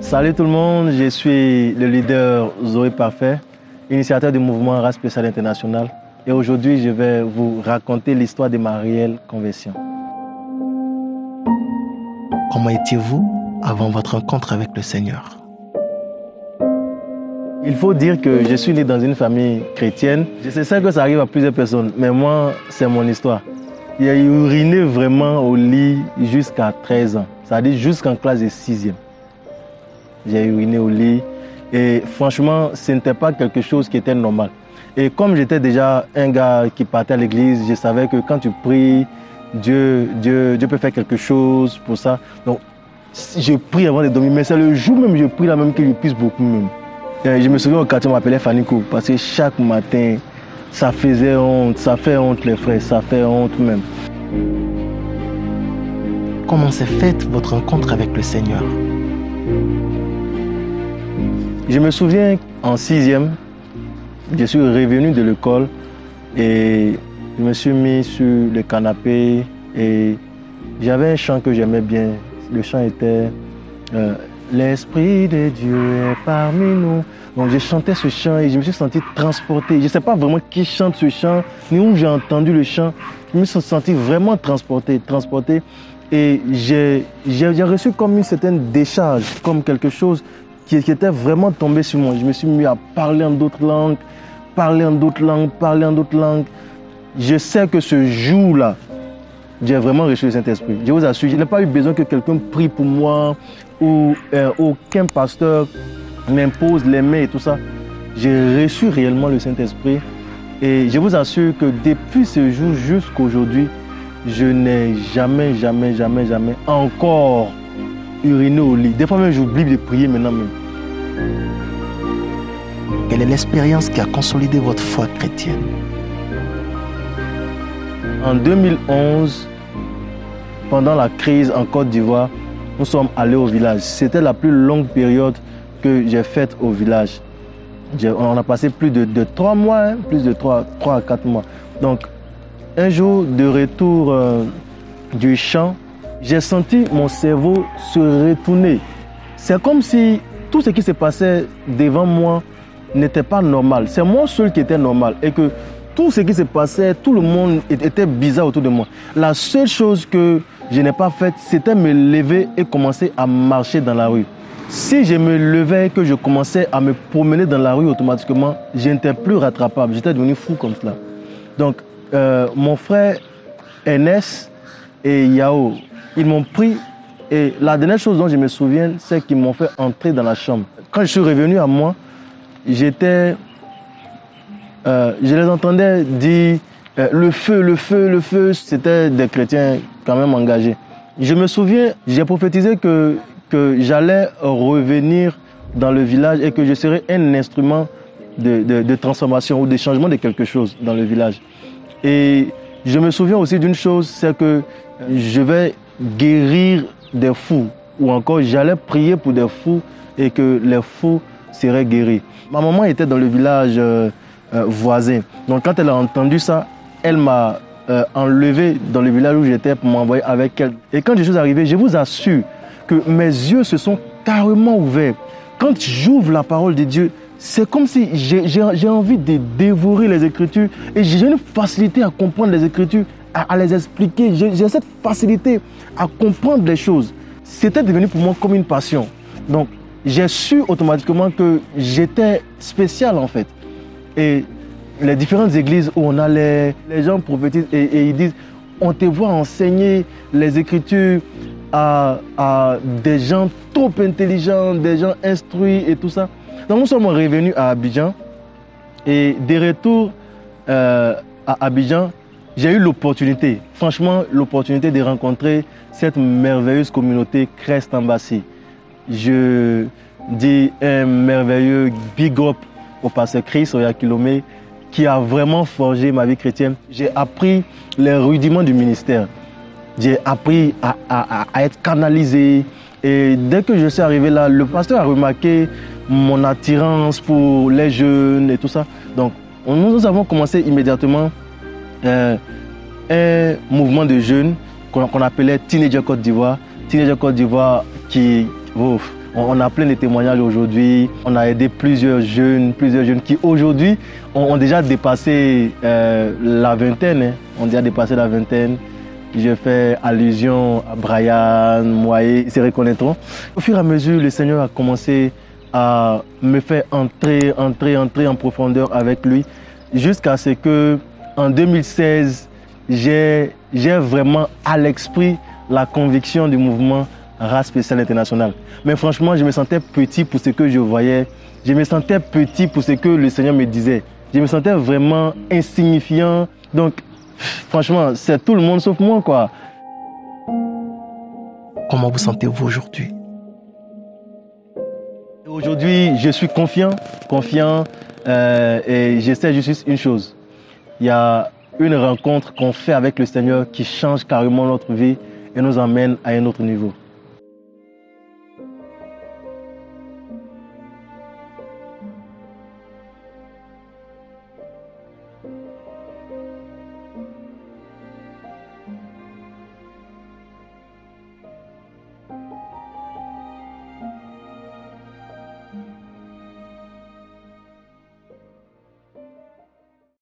Salut tout le monde, je suis le leader Zoé Parfait, initiateur du mouvement Race Spéciale International. Et aujourd'hui, je vais vous raconter l'histoire de ma réelle conversion. Comment étiez-vous avant votre rencontre avec le Seigneur? Il faut dire que je suis né dans une famille chrétienne. Je sais que ça arrive à plusieurs personnes, mais moi, c'est mon histoire. J'ai uriné vraiment au lit jusqu'à 13 ans, c'est-à-dire jusqu'en classe de 6e. J'ai uriné au lit et franchement, ce n'était pas quelque chose qui était normal. Et comme j'étais déjà un gars qui partait à l'église, je savais que quand tu pries, Dieu peut faire quelque chose pour ça. Donc, je prie avant de dormir, mais c'est le jour même que je prie là même que je pisse beaucoup même. Et je me souviens au quartier, on m'appelait Fanico parce que chaque matin, ça faisait honte, ça fait honte les frères, ça fait honte même. Comment s'est faite votre rencontre avec le Seigneur? Je me souviens en 6e, je suis revenu de l'école et je me suis mis sur le canapé et j'avais un chant que j'aimais bien. Le chant était L'Esprit de Dieu est parmi nous. Donc j'ai chanté ce chant et je me suis senti transporté. Je ne sais pas vraiment qui chante ce chant, ni où j'ai entendu le chant. Je me suis senti vraiment transporté. Et j'ai reçu comme une certaine décharge, comme quelque chose qui était vraiment tombé sur moi. Je me suis mis à parler en d'autres langues, parler en d'autres langues. Je sais que ce jour-là, j'ai vraiment reçu le Saint-Esprit. Je vous assure, je n'ai pas eu besoin que quelqu'un prie pour moi ou aucun pasteur m'impose les mains et tout ça. J'ai reçu réellement le Saint-Esprit et je vous assure que depuis ce jour jusqu'à aujourd'hui, je n'ai jamais encore uriné au lit. Des fois même, j'oublie de prier maintenant même. Quelle est l'expérience qui a consolidé votre foi chrétienne? En 2011, pendant la crise en Côte d'Ivoire, nous sommes allés au village. C'était la plus longue période que j'ai faite au village. On a passé plus de 3 mois, plus de 3 à 4 mois. Donc, un jour de retour du champ, j'ai senti mon cerveau se retourner. C'est comme si tout ce qui se passait devant moi n'était pas normal. C'est moi seul qui était normal et que tout ce qui se passait, tout le monde était bizarre autour de moi. La seule chose que je n'ai pas faite, c'était me lever et commencer à marcher dans la rue. Si je me levais et que je commençais à me promener dans la rue automatiquement, je n'étais plus rattrapable. J'étais devenu fou comme cela. Donc, mon frère Enes et Yao, ils m'ont pris et la dernière chose dont je me souviens, c'est qu'ils m'ont fait entrer dans la chambre. Quand je suis revenu à moi, je les entendais dire le feu, c'était des chrétiens quand même engagés. Je me souviens, j'ai prophétisé que j'allais revenir dans le village et que je serais un instrument de transformation ou de changement de quelque chose dans le village. Et je me souviens aussi d'une chose, c'est que je vais guérir des fous ou encore j'allais prier pour des fous et que les fous seraient guéris. Ma maman était dans le village voisin. Donc quand elle a entendu ça, elle m'a enlevé dans le village où j'étais pour m'envoyer avec elle. Et quand je suis arrivé, je vous assure que mes yeux se sont carrément ouverts. Quand j'ouvre la parole de Dieu, c'est comme si j'ai envie de dévorer les Écritures et j'ai une facilité à comprendre les Écritures, à les expliquer. J'ai cette facilité à comprendre les choses. C'était devenu pour moi comme une passion. Donc, j'ai su automatiquement que j'étais spécial en fait. Et les différentes églises où on allait, les gens prophétisent et ils disent on te voit enseigner les Écritures à des gens trop intelligents, des gens instruits et tout ça. Donc nous sommes revenus à Abidjan et de retour à Abidjan, j'ai eu l'opportunité, franchement l'opportunité de rencontrer cette merveilleuse communauté Christ Embassy. Je dis un merveilleux big up au pasteur Chris Oyakilome qui a vraiment forgé ma vie chrétienne. J'ai appris les rudiments du ministère. J'ai appris à être canalisé. Et dès que je suis arrivé là, le pasteur a remarqué mon attirance pour les jeunes et tout ça. Donc, nous avons commencé immédiatement un mouvement de jeunes qu'on appelait Teenager Côte d'Ivoire. Teenager Côte d'Ivoire qui... On a plein de témoignages aujourd'hui. On a aidé plusieurs jeunes qui aujourd'hui ont déjà dépassé la vingtaine. Hein. On a déjà dépassé la vingtaine. Je fais allusion à Brian, Moye, ils se reconnaîtront. Au fur et à mesure, le Seigneur a commencé à me faire entrer en profondeur avec lui, jusqu'à ce que en 2016, j'ai vraiment à l'esprit la conviction du mouvement Race Spéciale Internationale. Mais franchement, je me sentais petit pour ce que je voyais. Je me sentais petit pour ce que le Seigneur me disait. Je me sentais vraiment insignifiant. Donc, franchement, c'est tout le monde sauf moi, quoi. Comment vous sentez-vous aujourd'hui? Aujourd'hui, je suis confiant et j'essaie juste une chose. Il y a une rencontre qu'on fait avec le Seigneur qui change carrément notre vie et nous emmène à un autre niveau.